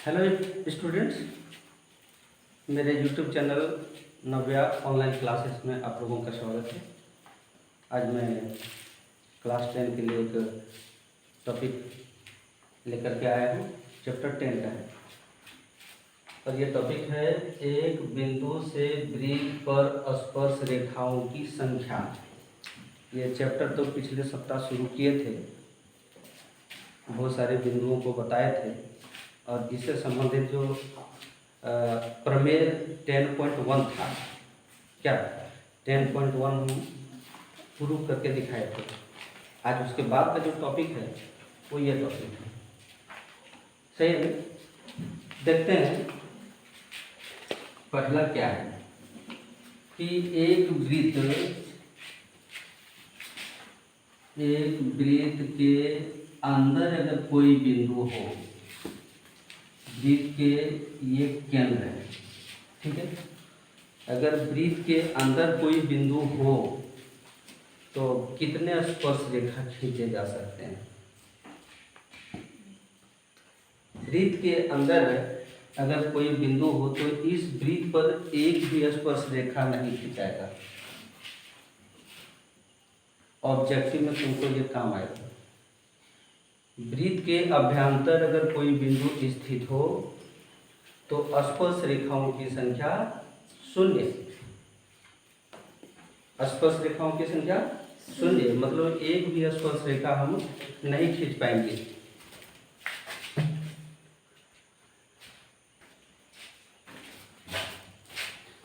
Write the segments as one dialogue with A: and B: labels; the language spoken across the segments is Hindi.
A: हेलो स्टूडेंट्स, मेरे यूट्यूब चैनल नव्या ऑनलाइन क्लासेस में आप लोगों का स्वागत है। आज मैं क्लास 10 के लिए एक टॉपिक लेकर के आया हूँ। चैप्टर 10 का है और ये टॉपिक है एक बिंदु से वृत्त पर स्पर्श रेखाओं की संख्या। ये चैप्टर तो पिछले सप्ताह शुरू किए थे, बहुत सारे बिंदुओं को बताए थे और इससे संबंधित जो प्रमेय 10.1 था, क्या 10.1 हम प्रूव करके दिखाए थे। आज उसके बाद का जो टॉपिक है वो ये टॉपिक है। सही है, देखते हैं पहला क्या है कि एक वृत्त के अंदर अगर कोई बिंदु हो, वृत्त के ये केंद्र है, ठीक है। अगर वृत्त के अंदर कोई बिंदु हो तो कितने स्पर्श रेखा खींचे जा सकते हैं? वृत्त के अंदर अगर कोई बिंदु हो तो इस वृत्त पर एक भी स्पर्श रेखा नहीं खिंचाएगा। ऑब्जेक्टिव में तुमको ये काम आएगा। वृत्त के अभ्यंतर अगर कोई बिंदु स्थित हो तो स्पर्श रेखाओं की संख्या 0। स्पर्श रेखाओं की संख्या 0, मतलब एक भी स्पर्श रेखा हम नहीं खींच पाएंगे।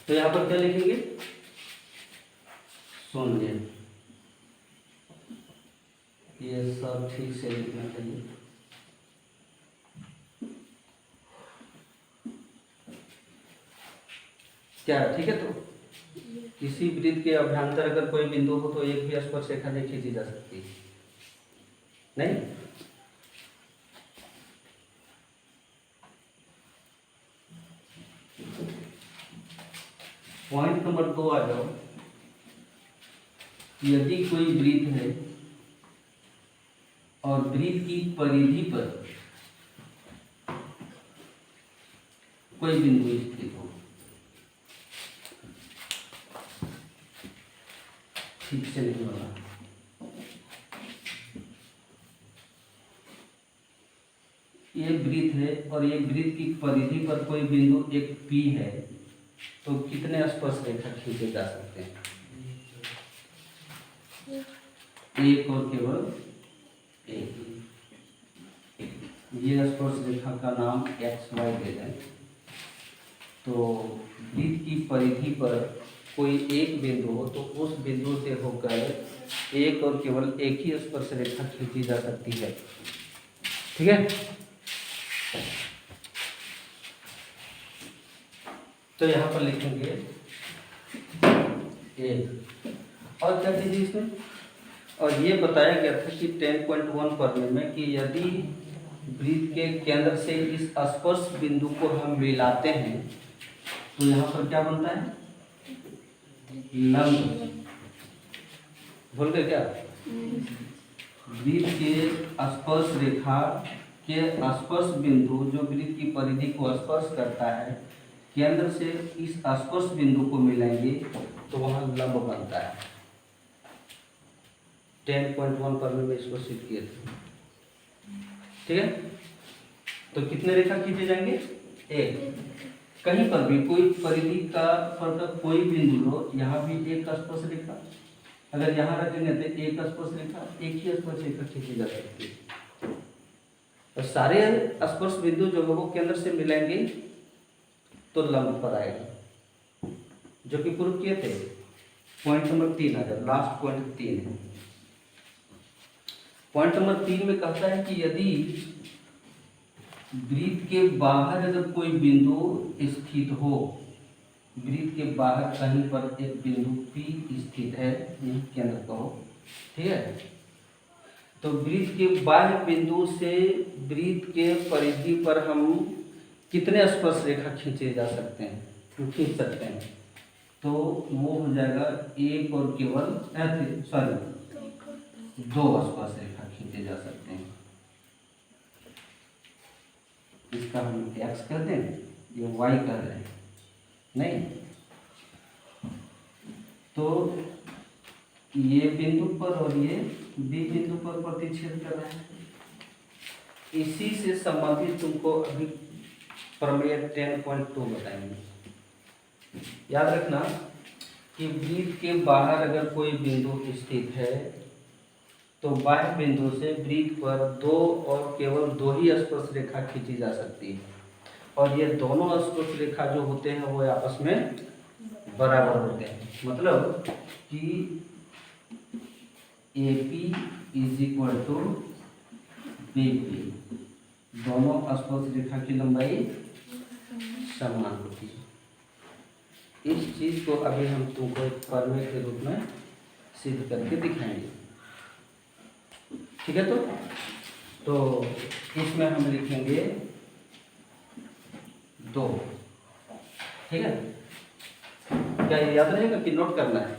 A: तो यहां पर क्या लिखेंगे? 0। ये सब ठीक से लिखना चाहिए। क्या ठीक है? तो किसी वृत्त के अभ्यंतर अगर कोई बिंदु हो तो एक भी स्पर्श रेखा नहीं खींची जा सकती, नहीं। पॉइंट नंबर 2 आ जाओ। यदि कोई वृत्त है और वृत्त की परिधि पर कोई बिंदु स्थित हो, ठीक से नहीं होगा। ये वृत्त है और ये वृत्त की परिधि पर कोई बिंदु एक P है, तो कितने स्पर्श रेखा खींचे जा सकते हैं? एक और केवल एक। ये स्पर्श रेखा का नाम XY दे दें। तो वृत्त की परिधि पर कोई एक बिंदु हो तो उस बिंदु से होकर एक और केवल एक ही स्पर्श रेखा खींची जा सकती है, ठीक है। तो यहाँ पर लिखेंगे एक। और क्या चीज़ इसमें? और ये बताया गया था कि 10.1 पढ़ने में कि यदि वृत्त के केंद्र से इस स्पर्श बिंदु को हम मिलाते हैं तो यहाँ पर क्या बनता है? लंब। भूल गए क्या? वृत्त के स्पर्श रेखा के स्पर्श बिंदु जो वृत्त की परिधि को स्पर्श करता है, केंद्र से इस स्पर्श बिंदु को मिलाएंगे तो वहां लंब बनता है। 10.1 पढ़ने में इसको सिद्ध किए थे, ठीक है। तो कितने रेखा खींचे जाएंगे? एक। कहीं पर भी कोई परिधि का पर कोई बिंदु लो, यहाँ भी एक स्पर्श रेखा, अगर यहाँ रखेंगे तो एक स्पर्श रेखा, एक ही स्पर्श रेखा खींची जा सकती है। और सारे स्पर्श बिंदु जो है वो केंद्र से मिलेंगे तो लंब पर आएगा, जो कि प्रूव किए थे। पॉइंट नंबर 3 आ जाए, लास्ट पॉइंट 3 है। पॉइंट नंबर 3 में कहता है कि यदि वृत्त के बाहर अगर कोई बिंदु स्थित हो, वृत्त के बाहर कहीं पर एक बिंदु P स्थित है, केंद्र कहो, ठीक है। तो वृत्त के बाह्य बिंदु से वृत्त के परिधि पर हम कितने स्पर्श रेखा खींचे जा सकते हैं, खींच सकते हैं? तो वो हो जाएगा एक और केवल 2 स्पर्श रेखा खींचे जा सकते हैं। इसका हम x कर दें, ये y कर रहे हैं, नहीं तो ये बिंदु पर और ये बी बिंदु पर प्रतिच्छेद कर रहे हैं। इसी से संबंधित तुमको अभी प्रमेय 10.2 बताएंगे। याद रखना कि वृत्त के बाहर अगर कोई बिंदु स्थित है तो बाह्य बिंदु से वृत्त पर दो और केवल दो ही स्पर्श रेखा खींची जा सकती है, और ये दोनों स्पर्श रेखा जो होते हैं वो आपस में बराबर होते हैं। मतलब कि AP is equal to BP, दोनों स्पर्श रेखा की लंबाई समान होती है। इस चीज को अभी हम तुमको एक प्रमेय के रूप में सिद्ध करके दिखाएंगे, ठीक है। तो इसमें हम लिखेंगे 2, ठीक है। क्या ये याद रहेगा कि नोट करना है?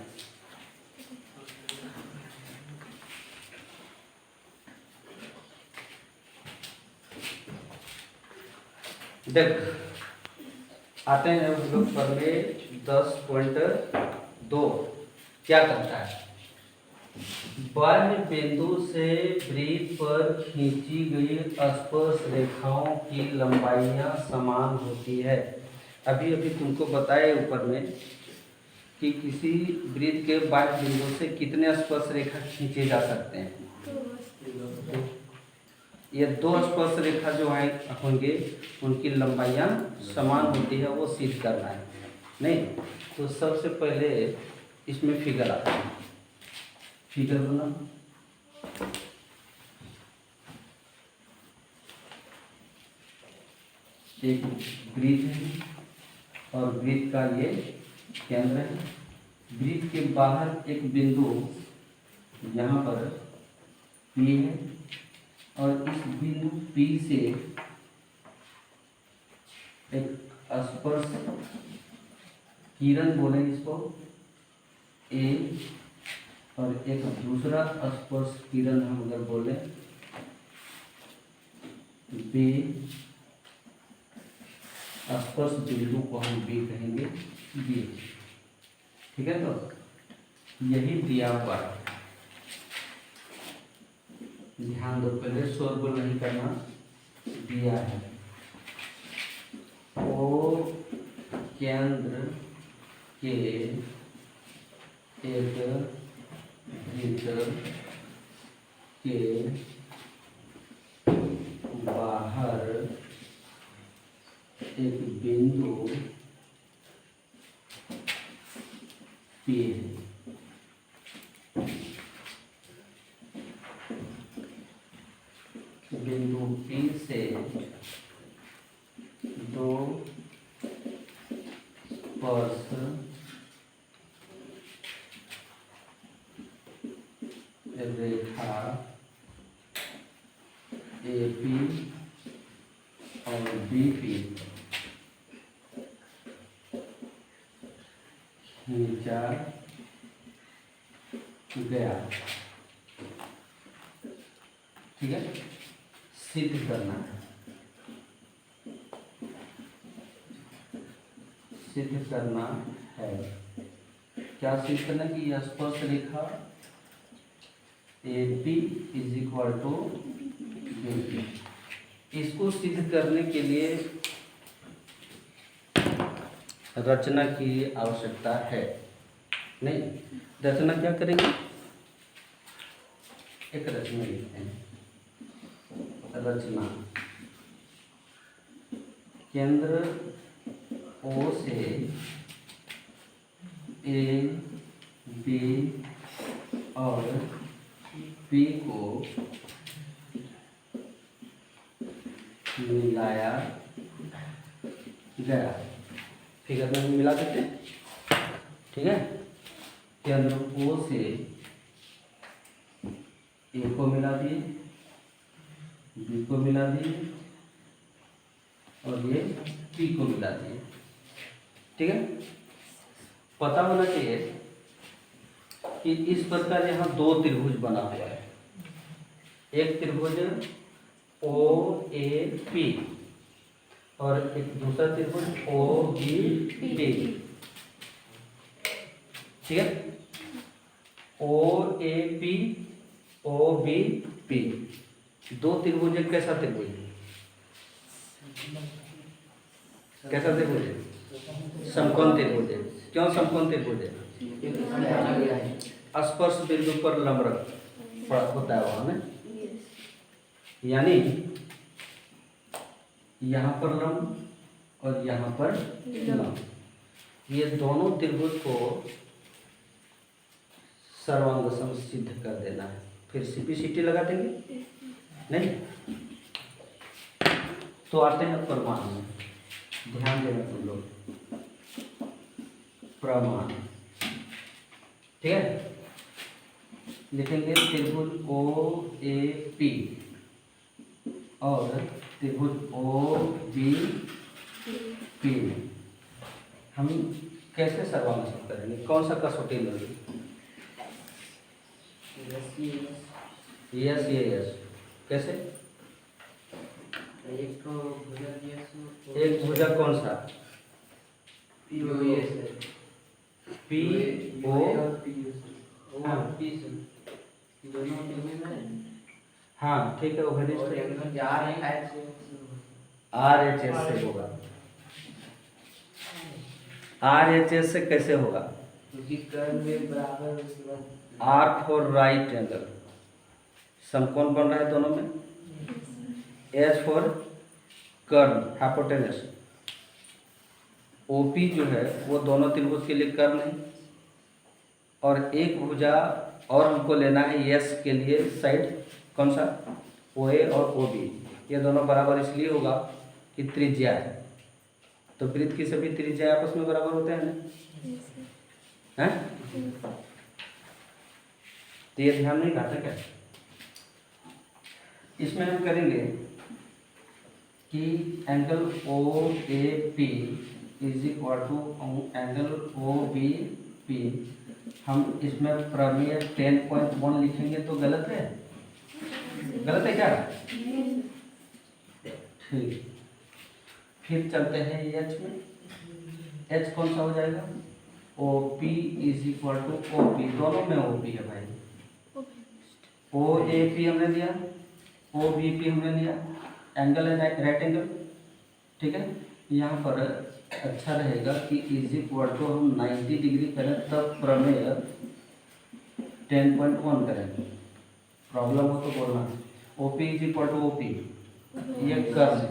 A: देख आते हैं हम लोग प्रमेय 10.2 क्या करता है? बाह्य बिंदु से वृत्त पर खींची गई स्पर्श रेखाओं की लंबाइयां समान होती है। अभी अभी तुमको बताए ऊपर में कि किसी वृत्त के बाह्य बिंदु से कितने स्पर्श रेखा खींचे जा सकते हैं। ये दो स्पर्श रेखा जो है होंगे उनकी लंबाइयां समान होती है, वो सिद्ध करना है। नहीं तो सबसे पहले इसमें फिगर आता है, फिगर बना। एक वृत्त है और वृत्त का ये केंद्र है। वृत्त के बाहर एक बिंदु यहाँ पर P है और इस बिंदु P से एक स्पर्श किरण बोले इसको A, और एक दूसरा स्पर्श किरण हम अगर बोले B, स्पर्श बिंदु को हम B कहेंगे, B, ठीक है। तो यही दिया हुआ है, ध्यान दो, पहले शोरगुल नहीं करना। दिया है ओ केंद्र के एक वृत्त के बाहर एक बिंदु P है। बिंदु P से दो स्पर्श रेखा AP और BP खींचा गया, ठीक है। सिद्ध करना है, सिद्ध करना है। क्या सिद्ध करना कि यह स्पर्श रेखा AP is equal to BP। इसको सिद्ध करने के लिए रचना की आवश्यकता है। नहीं, रचना क्या करेंगे? एक रचना लिखते हैं। रचना केंद्र O से A, B और P को मिलाया गया। फिगर में मिला देते हैं, ठीक है। केंद्र O से A को मिला दिए, B को मिला दिए और ये P को मिला दिए, ठीक है। पता होना चाहिए कि इस प्रकार यहाँ दो त्रिभुज बना हुआ है। एक त्रिभुज OAP और एक दूसरा त्रिभुज OBP, ठीक है। OAP OBP, दो त्रिभुज है। कैसा त्रिभुज है? कैसा त्रिभुज है? समकोण त्रिभुज है। क्यों समकोण त्रिभुज है? स्पर्श बिंदु पर लंब होता है वहां में, यानी यहाँ पर लंब और यहाँ पर लंब, ये दोनों त्रिभुज को सर्वांग सम सिद्ध कर देना है। फिर CPCT लगा देंगे, नहीं तो आते हैं प्रमाण में। ध्यान देना तुम लोग, प्रमाण, ठीक है। लिखेंगे त्रिभुज OAP और त्रिभुज OBP में हम कैसे सर्वांग सम करेंगे? कौन सा कसौटी लेंगे? यस। कैसे? एक भुजा कौन सा? हाँ ठीक है, RHS से होगा। RHS से कैसे होगा? R फॉर राइट एंगल, समकोण बन रहा है दोनों में। H फॉर कर्ण, हाइपोटेनस। OP जो है वो दोनों त्रिभुज के लिए कर्ण है, और एक भुजा और हमको लेना है S के लिए साइड, कौन सा? OA और OB। ये दोनों बराबर इसलिए होगा कि त्रिज्या है, तो वृत्त की सभी त्रिज्या आपस में बराबर होते हैं ना, हैं? तो ये ध्यान नहीं घातक है। इसमें हम करेंगे कि angle OAP is equal to angle OBP। हम इसमें प्रमेय 10.1 लिखेंगे तो गलत है? गलत है क्या? ठीक, फिर चलते हैं H में। H कौन सा हो जाएगा? OP is equal to OP, दोनों में OP है भाई। OAP हमने लिया, OBP हमने लिया, एंगल है राइट एंगल, ठीक है। यहाँ पर अच्छा रहेगा कि इज इक्वल टू हम 90 डिग्री करें तब प्रमेय 10.1 करें। प्रॉब्लम हो तो बोलना। OP is equal to OP, ये कर्व है,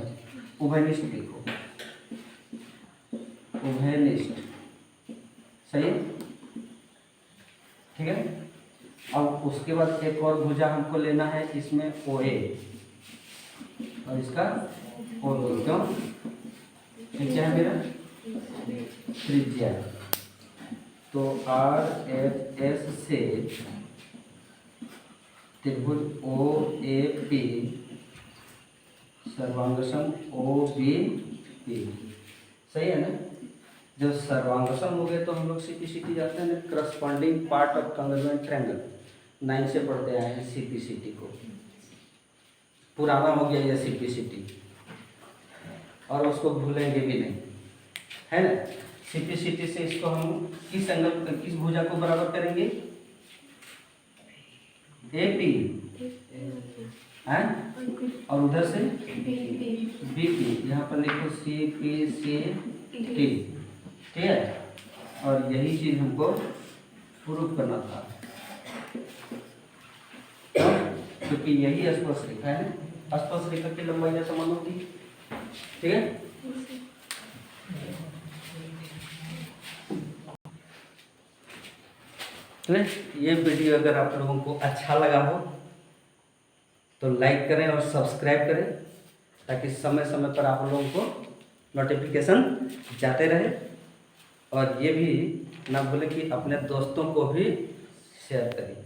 A: उभयनिष्ठ लिखो, उभयनिष्ठ, सही है, ठीक है। अब उसके बाद एक और भुजा हमको लेना है, इसमें OA और इसका OB। क्यों? क्या है मेरा? त्रिज्या। तो RHS से त्रिभुज OAP सर्वांगसम OBP, सही है ना। जब सर्वांगसम हो गए तो हम लोग CPCT जाते हैं ना, corresponding part of congruent triangle. 9 से पढ़ते आए हैं CPCT को, पुराना हो गया ये CPCT, और उसको भूलेंगे भी नहीं, है ना। CPCT से इसको हम किस एंगल, किस भुजा को बराबर करेंगे? AP है, और उधर से BP। यहाँ पर लिखो CPCT, ठीक है। और यही चीज हमको प्रूफ करना था, क्योंकि यही स्पर्श रेखा है ना, स्पर्श रेखा की लंबाई का समान होती है, ठीक है। ये वीडियो अगर आप लोगों को अच्छा लगा हो तो लाइक करें और सब्सक्राइब करें, ताकि समय समय पर आप लोगों को नोटिफिकेशन जाते रहे। और ये भी ना भूलें कि अपने दोस्तों को भी शेयर करें।